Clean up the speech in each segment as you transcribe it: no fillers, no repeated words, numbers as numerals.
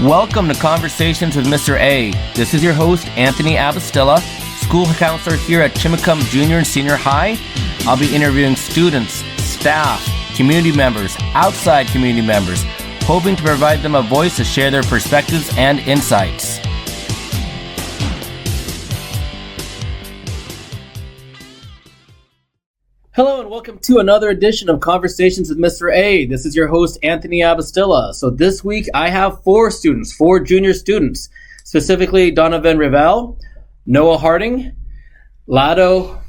Welcome to Conversations with Mr. A. This is your host, Anthony Abastilla, school counselor here at Chimacum Junior and Senior High. I'll be interviewing students, staff, community members, outside community members, hoping to provide them a voice to share their perspectives and insights. Hello and welcome to another edition of Conversations with Mr. A. This is your host, Anthony Abastilla. So this week I have four junior students, specifically Donovan Rivel, Noah Harding, Laodo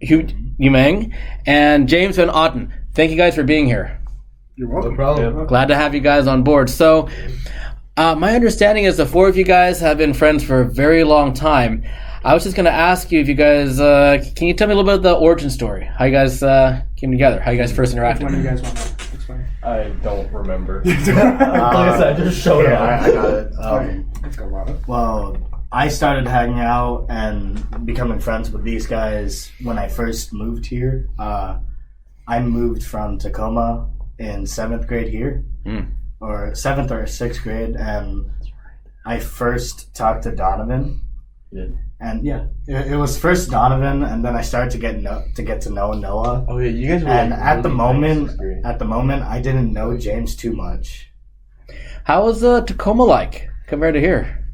Yumang, and James Van Otten. Thank you guys for being here. You're welcome. No problem. Glad to have you guys on board. So my understanding is the four of you guys have been friends for a very long time. I was just going to ask you if you guys, can you tell me a little bit of the origin story? How you guys came together? How you guys first interacted? When do you guys want to explain? I don't remember. Like I said, I just showed up. I got it. Let's go, Laodo. Well, I started hanging out and becoming friends with these guys when I first moved here. I moved from Tacoma in 7th grade here, or 7th or 6th grade, and I first talked to Donovan. Yeah. And it was first Donovan, and then I started to get to know Noah. Oh yeah, you guys were. And like, at the really moment, I didn't know James too much. How was Tacoma like compared to here?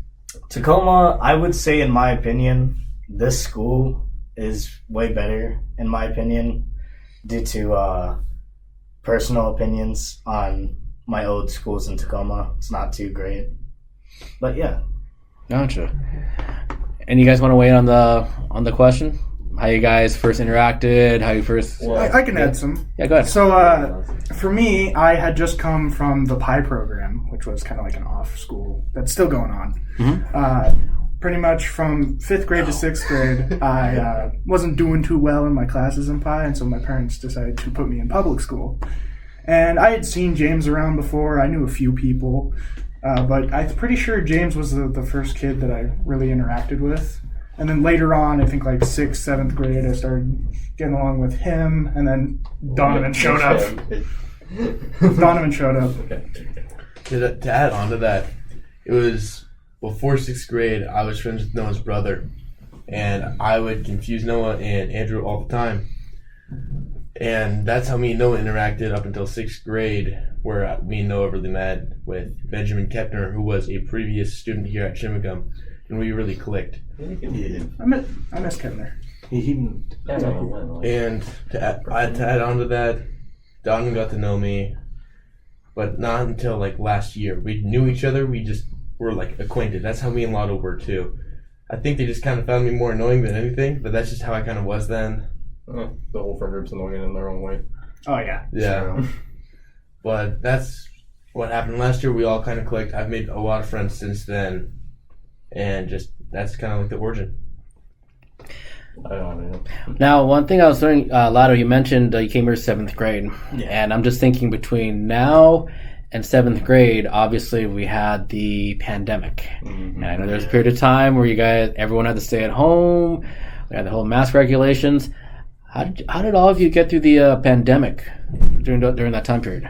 Tacoma, I would say, in my opinion, this school is way better, in my opinion, due to personal opinions on my old schools in Tacoma. It's not too great. But yeah. Gotcha. And you guys want to weigh in on the question? How you guys first interacted? How you first? Well, I can add some. Yeah, go ahead. So for me, I had just come from the PI program, which was kind of like an off school that's still going on. Mm-hmm. Pretty much from 5th grade to 6th grade, I wasn't doing too well in my classes in PI, and so my parents decided to put me in public school. And I had seen James around before. I knew a few people. But I'm pretty sure James was the first kid that I really interacted with. And then later on, I think like 6th, 7th grade, I started getting along with him. And then Donovan showed up. Donovan showed up. Okay. To add on to that, it was before 6th grade, I was friends with Noah's brother. And I would confuse Noah and Andrew all the time. And that's how me and Noah interacted up until 6th grade, where me and Noah really met with Benjamin Kepner, who was a previous student here at Chimacum, and we really clicked. Yeah. I miss Kevner. And to add on to that, Donovan got to know me, but not until like last year. We knew each other, we just were like acquainted. That's how me and Laodo were too. I think they just kind of found me more annoying than anything, but that's just how I kind of was then. The whole friend group's annoying in their own way. Oh, yeah. Yeah. But that's what happened last year. We all kind of clicked. I've made a lot of friends since then. And just, that's kind of like the origin. I don't know. Now, one thing I was wondering, Laodo, you mentioned you came here 7th grade. Yeah. And I'm just thinking between now and 7th grade, obviously we had the pandemic. Mm-hmm. And I know there was a period of time where everyone had to stay at home. We had the whole mask regulations. How did all of you get through the pandemic during that time period?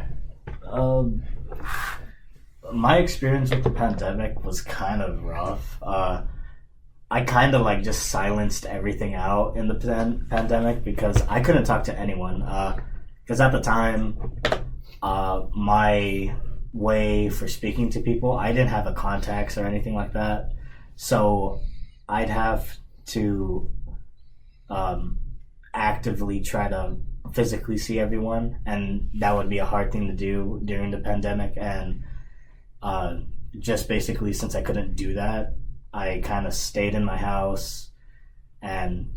My experience with the pandemic was kind of rough. I kind of like just silenced everything out in the pandemic because I couldn't talk to anyone. Because at the time, my way for speaking to people, I didn't have a contacts or anything like that. So I'd have to actively try to physically see everyone, and that would be a hard thing to do during the pandemic. And just basically, since I couldn't do that, I kind of stayed in my house and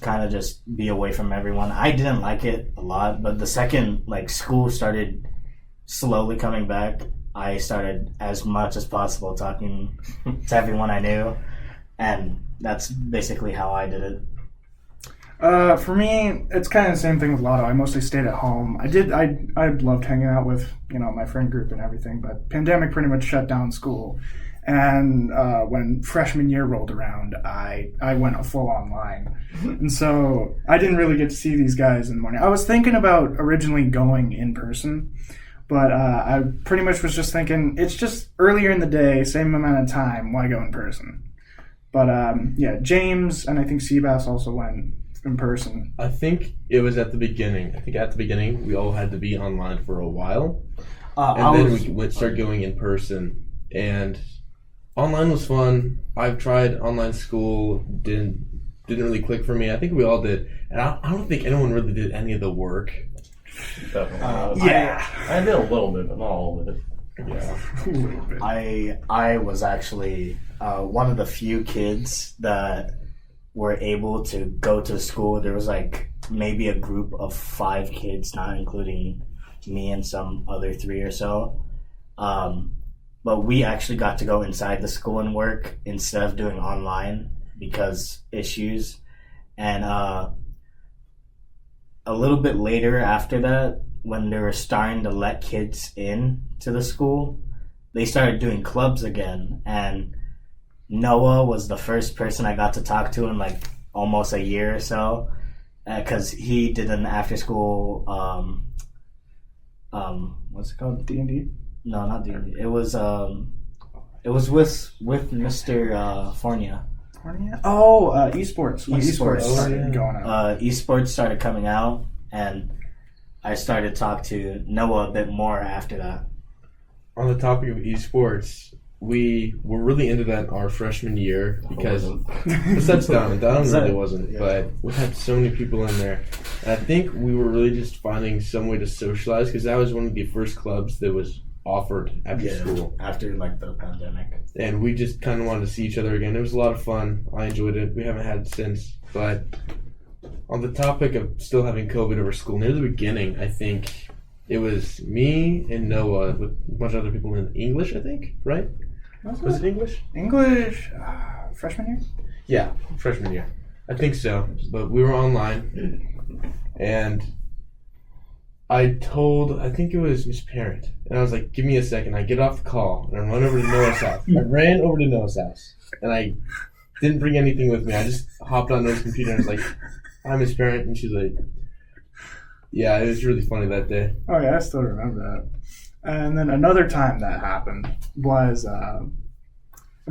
kind of just be away from everyone. I didn't like it a lot, but the second like school started slowly coming back, I started as much as possible talking to everyone I knew, and that's basically how I did it. For me, it's kind of the same thing with Laodo. I mostly stayed at home. I loved hanging out with, my friend group and everything, but pandemic pretty much shut down school. And when freshman year rolled around, I went a full online. And so I didn't really get to see these guys in the morning. I was thinking about originally going in person, But I pretty much was just thinking, it's just earlier in the day, same amount of time, why go in person? But yeah, James and I think Seabass also went in person. I think it was at the beginning. I think at the beginning we all had to be online for a while, and then we started going in person. And online was fun. I've tried online school. Didn't really click for me. I think we all did, and I don't think anyone really did any of the work. Definitely. Yeah. I did a little bit, but not all of it. Yeah. A little bit. I was actually one of the few kids that were able to go to school. There was like maybe a group of 5 kids, not including me and some other 3 or so. But we actually got to go inside the school and work instead of doing online because issues. And a little bit later after that, when they were starting to let kids in to the school, they started doing clubs again. And Noah was the first person I got to talk to in like almost a year or so, because he did an after school what's it called? D&D? No, not D&D. It was with Mr. Fornia. Oh, esports. When Esports. started going on. Esports started coming out, and I started to talk to Noah a bit more after that. On the topic of esports, we were really into that our freshman year because besides Don really wasn't, but we had so many people in there. And I think we were really just finding some way to socialize because that was one of the first clubs that was offered after school. After like the pandemic. And we just kind of wanted to see each other again. It was a lot of fun. I enjoyed it. We haven't had it since. But on the topic of still having COVID over school, near the beginning, I think it was me and Noah with a bunch of other people in English, I think, right? Was it English? English, freshman year? Yeah, freshman year. I think so. But we were online, and I think it was Miss Parent, and I was like, give me a second. I get off the call, and I run over to Noah's house. I ran over to Noah's house, and I didn't bring anything with me. I just hopped on Noah's computer and was like, hi, Miss Parent, and she's like, yeah, it was really funny that day. Oh, yeah, I still remember that. And then another time that happened was, I'm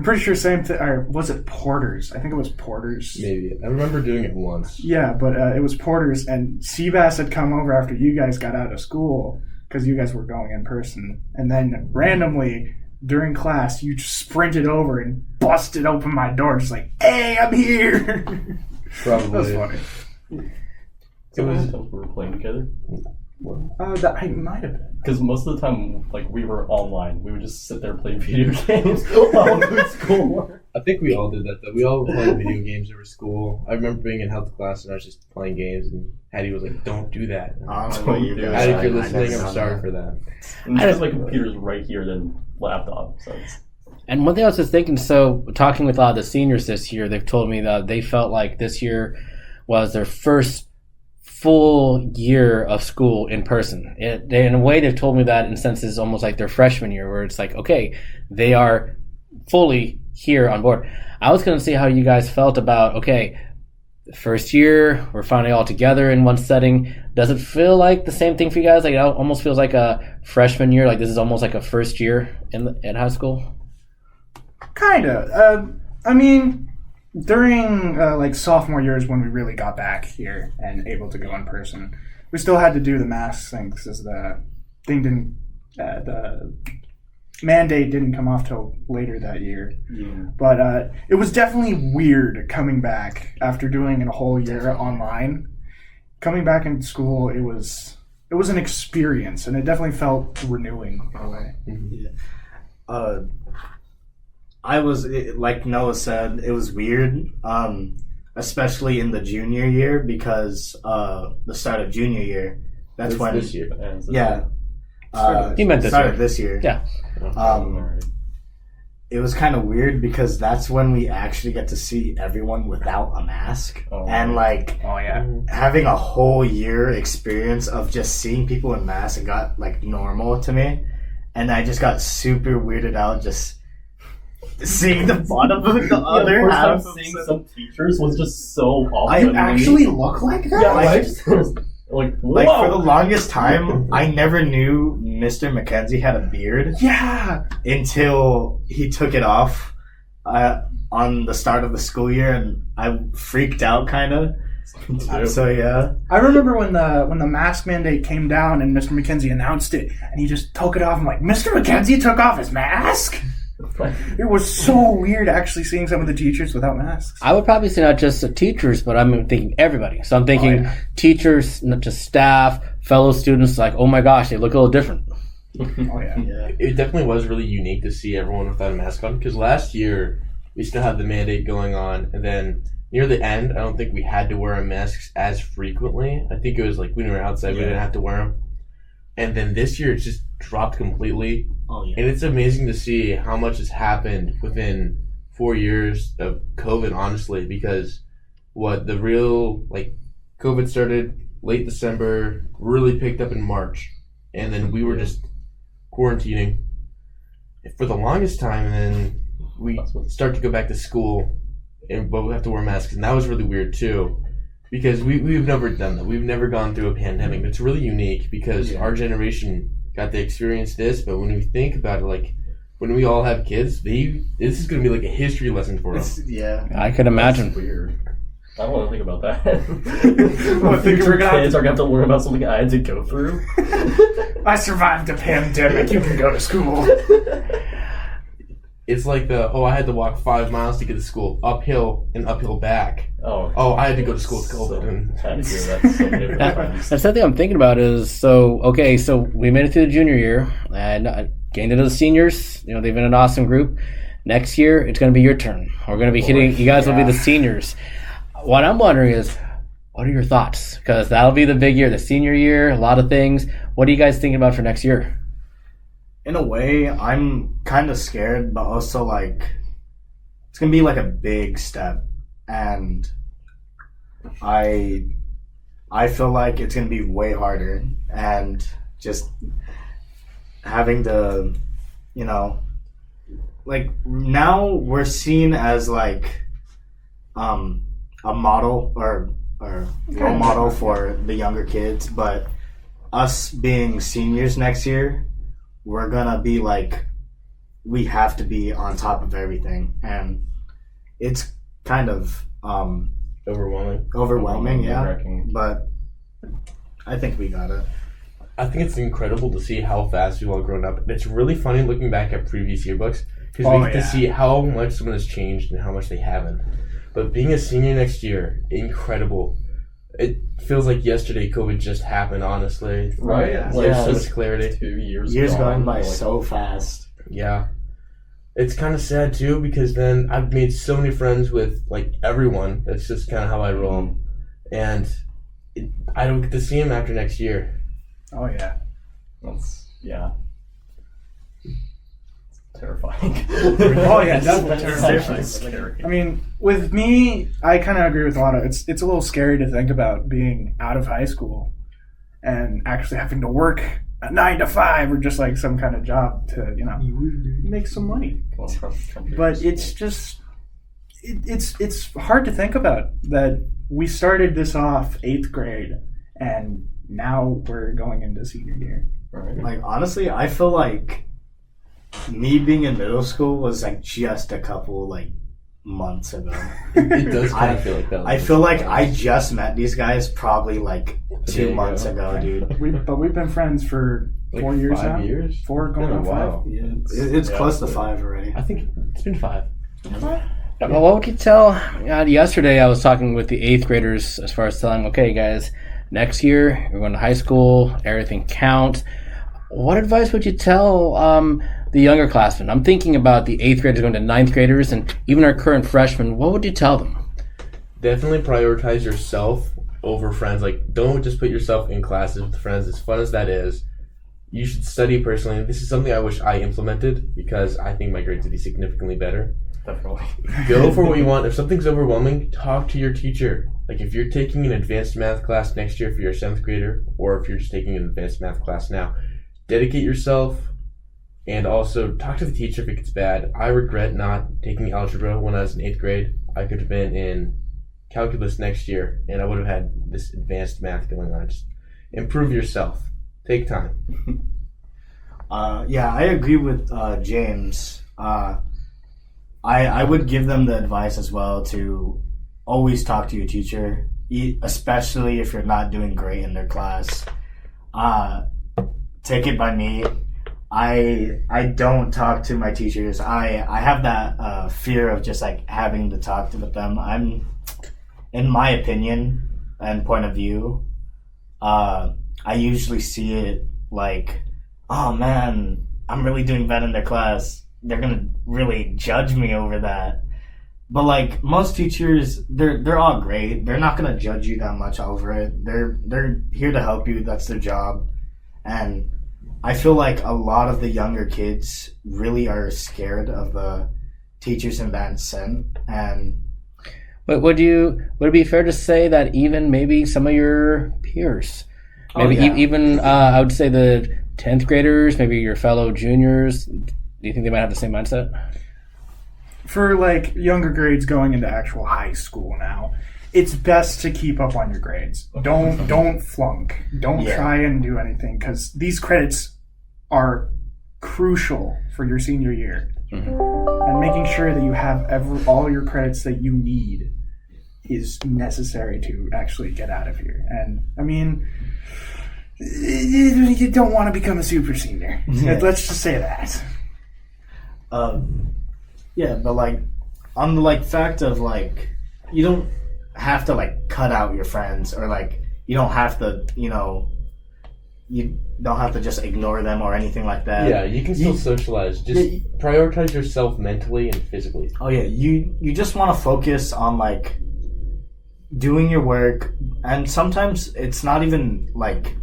pretty sure same thing, or was it Porter's? I think it was Porter's. Maybe. I remember doing it once. Yeah, but it was Porter's, and Seabass had come over after you guys got out of school because you guys were going in person. And then randomly, during class, you just sprinted over and busted open my door, just like, hey, I'm here! Probably. That was funny. So we were playing together? That I might have been. Because most of the time, like, we were online. We would just sit there playing video games while doing schoolwork. I think we all did that, though. We all were playing video games over school. I remember being in health class, and I was just playing games, and Hattie was like, don't do that. Don't do that. Hattie, if you're listening, I'm sorry for that. And just my computer's right here, then laptop. So And one thing I was just thinking, so talking with a lot of the seniors this year, they've told me that they felt like this year was their first full year of school in person. In a way, they've told me that in senses almost like their freshman year, where it's like, okay, they are fully here on board. I was going to see how you guys felt about, okay, the first year, we're finally all together in one setting. Does it feel like the same thing for you guys? Like, it almost feels like a freshman year, like this is almost like a first year at high school? Kind of. I mean, during like sophomore years when we really got back here and able to go in person, we still had to do the mask thing because the mandate didn't come off till later that year. Yeah. But it was definitely weird coming back after doing a whole year online. Coming back in school, it was an experience, and it definitely felt renewing in a way. Yeah. I was, like Noah said, it was weird, especially in the junior year because the start of junior year, that's when... This year. Yeah. He meant this year. This year. Yeah. It was kind of weird because that's when we actually get to see everyone without a mask. And like, having a whole year experience of just seeing people in masks got like normal to me. And I just got super weirded out just seeing the bottom of the other half. Seeing some teachers was just so awful. I actually look like that? Yeah, Like, Like, whoa! for the longest time, I never knew Mr. McKenzie had a beard Yeah. until he took it off on the start of the school year, and I freaked out, kind of. So, yeah. I remember when the mask mandate came down and Mr. McKenzie announced it, and he just took it off. I'm like, Mr. McKenzie took off his mask? It was so weird actually seeing some of the teachers without masks. I would probably say not just the teachers, but I'm thinking everybody. So I'm thinking teachers, not just staff, fellow students, like, oh my gosh, they look a little different. Oh, yeah. Yeah. It definitely was really unique to see everyone without a mask on, because last year we still had the mandate going on, and then near the end, I don't think we had to wear our masks as frequently. I think it was like when we were outside, we didn't have to wear them. And then this year, it's just dropped completely. Oh, yeah. And it's amazing to see how much has happened within 4 years of COVID, honestly, because the real, COVID started late December, really picked up in March, and then we were just quarantining for the longest time, and then we start to go back to school, but we have to wear masks, and that was really weird too, because we've never done that. We've never gone through a pandemic. It's really unique because our generation got to experience this, but when we think about it, when we all have kids, this is going to be like a history lesson for them. Yeah. I could imagine. That's weird. I don't want to think about that. Well, Future kids are going to have to learn about something I had to go through. I survived a pandemic. You can go to school. It's like I had to walk 5 miles to get to school, uphill and uphill back. Oh, I had to go to school with COVID. I had to do that so many different times. That's something I'm thinking about is, so we made it to the junior year and getting into the seniors, they've been an awesome group. Next year, it's going to be your turn. We're going to be hitting, you guys will be the seniors. What I'm wondering is, what are your thoughts? Because that'll be the big year, the senior year, a lot of things. What are you guys thinking about for next year? In a way, I'm kind of scared, but also, it's going to be, a big step. And I feel like it's going to be way harder. And just having to, now we're seen as, a model or role model for the younger kids. But us being seniors next year, we're gonna be we have to be on top of everything, and it's kind of overwhelming, yeah. Nerve-wracking. But I think we got it. I think it's incredible to see how fast we've all grown up. It's really funny looking back at previous yearbooks because we get to see how much someone has changed and how much they haven't. But being a senior next year, incredible. It feels like yesterday COVID just happened, honestly. Right? Yeah. There's so Yes. much clarity. 2 years Years gone, going by so fast. Yeah. It's kind of sad, too, because then I've made so many friends with, everyone. That's just kind of how I roll. And I don't get to see them after next year. Oh, yeah. That's terrifying. Oh, yeah, definitely It's terrifying. actually scary. I mean, with me, I kind of agree with Laodo. It's a little scary to think about being out of high school and actually having to work a 9 to 5 or just some kind of job to, make some money. Come on, come here. But it's just, it's hard to think about that we started this off 8th grade and now we're going into senior year. Right. Honestly, I feel like me being in middle school was just a couple months ago. It does kind of feel like that. I feel like I just met these guys probably 2 months ago, dude. We've been friends for 4 years 5 now. years? 4 going on 5. Wow. Yeah, it's close to 5 already. I think it's been 5. Well, what would you tell? Yesterday, I was talking with the 8th graders as far as telling, okay, guys, next year you're going to high school, everything counts. What advice would you tell the younger classmen? I'm thinking about the 8th graders going to 9th graders and even our current freshmen. What would you tell them? Definitely prioritize yourself over friends. Don't just put yourself in classes with friends. As fun as that is, you should study personally. This is something I wish I implemented because I think my grades would be significantly better. Definitely. Go for what you want. If something's overwhelming, talk to your teacher. If you're taking an advanced math class next year for your 7th grader, or if you're just taking an advanced math class now, dedicate yourself and also talk to the teacher if it gets bad. I regret not taking algebra when I was in 8th grade. I could have been in calculus next year and I would have had this advanced math going on. Just improve yourself. Take time. Yeah, I agree with James. I would give them the advice as well to always talk to your teacher, especially if you're not doing great in their class. Take it by me. I don't talk to my teachers. I have that fear of just like having to talk with them. In my opinion and point of view, I usually see it like, oh man, I'm really doing bad in their class. They're gonna really judge me over that. But like most teachers, they're all great. They're not gonna judge you that much over it. They're here to help you. That's their job. And I feel like a lot of the younger kids really are scared of the teachers in that sense. And But would it be fair to say that even maybe some of your peers, maybe even I would say the 10th graders, maybe your fellow juniors, do you think they might have the same mindset? For like younger grades going into actual high school now, it's best to keep up on your grades. Don't flunk. Don't try and do anything, because these credits are crucial for your senior year. And making sure that you have all your credits that you need is necessary to actually get out of here. And I mean, you don't want to become a super senior. Let's just say that. Yeah, but like on the like fact of like you don't have to like cut out your friends, or like you don't have to, you don't have to just ignore them or anything like that. Yeah, you can still socialize. Just prioritize yourself mentally and physically. Oh yeah, you just want to focus on like doing your work, and sometimes it's not even like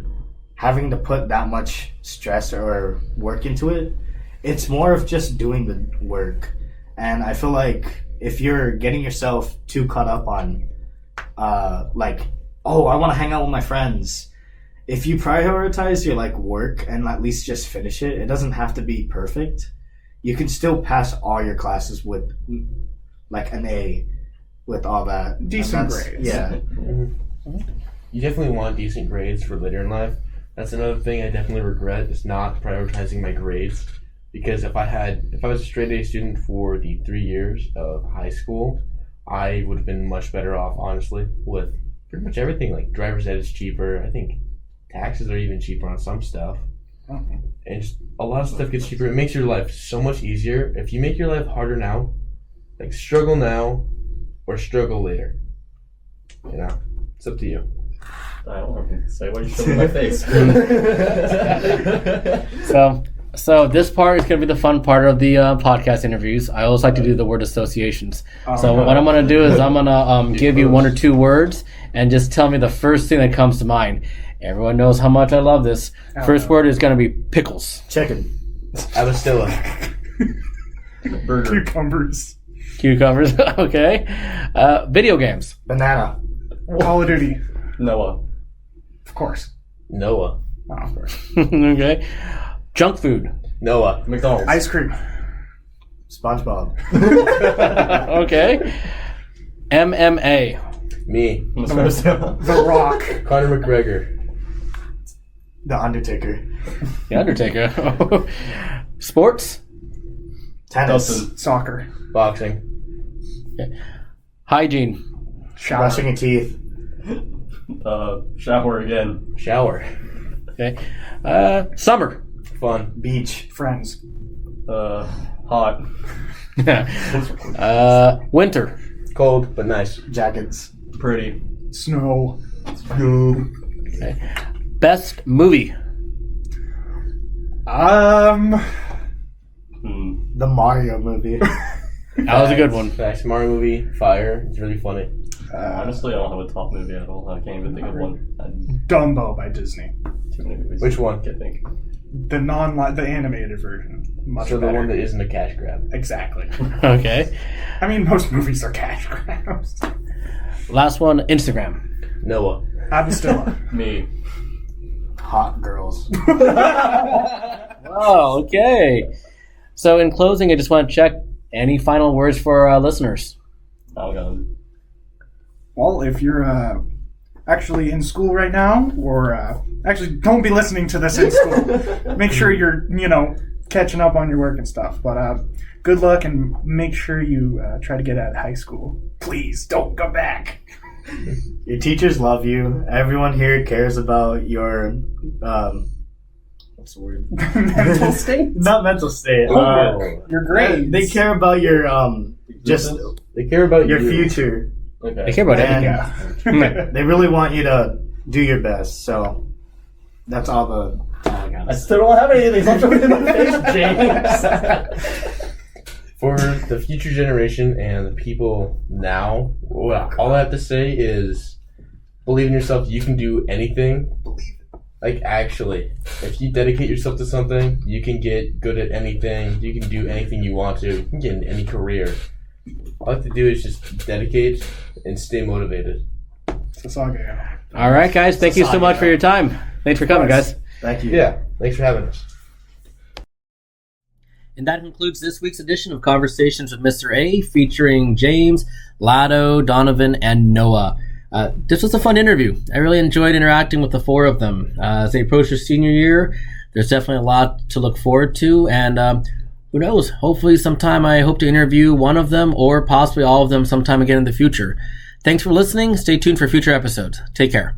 having to put that much stress or work into it. It's more of just doing the work. And I feel like if you're getting yourself too caught up on like, oh, I want to hang out with my friends, if you prioritize your like work and at least just finish it, it doesn't have to be perfect. You can still pass all your classes with like an A with all that. Decent grades. Yeah. You definitely want decent grades for later in life. That's another thing I definitely regret, is not prioritizing my grades. Because if I was a straight A student for the 3 years of high school, I would have been much better off, honestly, with pretty much everything. Like driver's ed is cheaper. I think taxes are even cheaper on some stuff. And just a lot of stuff gets cheaper. It makes your life so much easier. If you make your life harder now, like struggle now or struggle later. It's up to you. I don't know what to say. Why are you showing my face? So this part is going to be the fun part of the podcast interviews. I always like to do the word associations. What I'm going to do is I'm going to give you one or two words and just tell me the first thing that comes to mind. Everyone knows how much I love this. First word is going to be pickles. Chicken. Abastilla. Burger. Cucumbers. Okay. Video games. Banana. Call of Duty. Noah. Of course. Noah. Oh, of course. Okay. Junk food. Noah. McDonald's. Ice cream. SpongeBob. Okay. MMA. Me. The Rock. Conor McGregor. The Undertaker. The Undertaker. Sports. Tennis. Dustin. Soccer. Boxing. Okay. Hygiene. Shower. Brushing your teeth. Shower again. Shower. Okay. Summer. Fun. Beach. Friends. Hot. Winter. Cold, but nice. Jackets. Pretty. Snow. Okay. Best movie. The Mario movie. That was a good one. Facts. Mario movie. Fire. It's really funny. Honestly, I don't have a top movie at all. I can't even think of one. Dumbo by Disney. Too many movies. Which one? I can't think. The animated version. Much So the better. one that isn't a cash grab. Exactly. Okay. I mean, most movies are cash grabs. Last one, Instagram. Noah. Abastilla. Me. Hot girls. Oh, okay. So in closing, I just want to check any final words for our listeners. Oh god. Well, if you're actually in school right now, or actually don't be listening to this in school. Make sure you're, catching up on your work and stuff. But good luck, and make sure you try to get out of high school. Please don't go back. Your teachers love you. Everyone here cares about your what's the word? Mental state? Not mental state. Your grades. They care about your They care about your you. future. Okay. I care about And everything. they really want you to do your best. So that's all I got. I still don't have anything. Stop jumping in my face, James. For the future generation and the people now, all I have to say is believe in yourself. You can do anything. Like, actually, if you dedicate yourself to something, you can get good at anything. You can do anything you want to. You can get in any career. All you have to do is just dedicate and stay motivated. All right, guys. Thank you so much for your time. Thanks for coming, guys. Thank you. Yeah, thanks for having us. And that concludes this week's edition of Conversations with Mr. A, featuring James, Laodo, Donovan, and Noah. This was a fun interview. I really enjoyed interacting with the four of them. As they approach their senior year, there's definitely a lot to look forward to. And who knows, hopefully sometime I hope to interview one of them or possibly all of them sometime again in the future. Thanks for listening. Stay tuned for future episodes. Take care.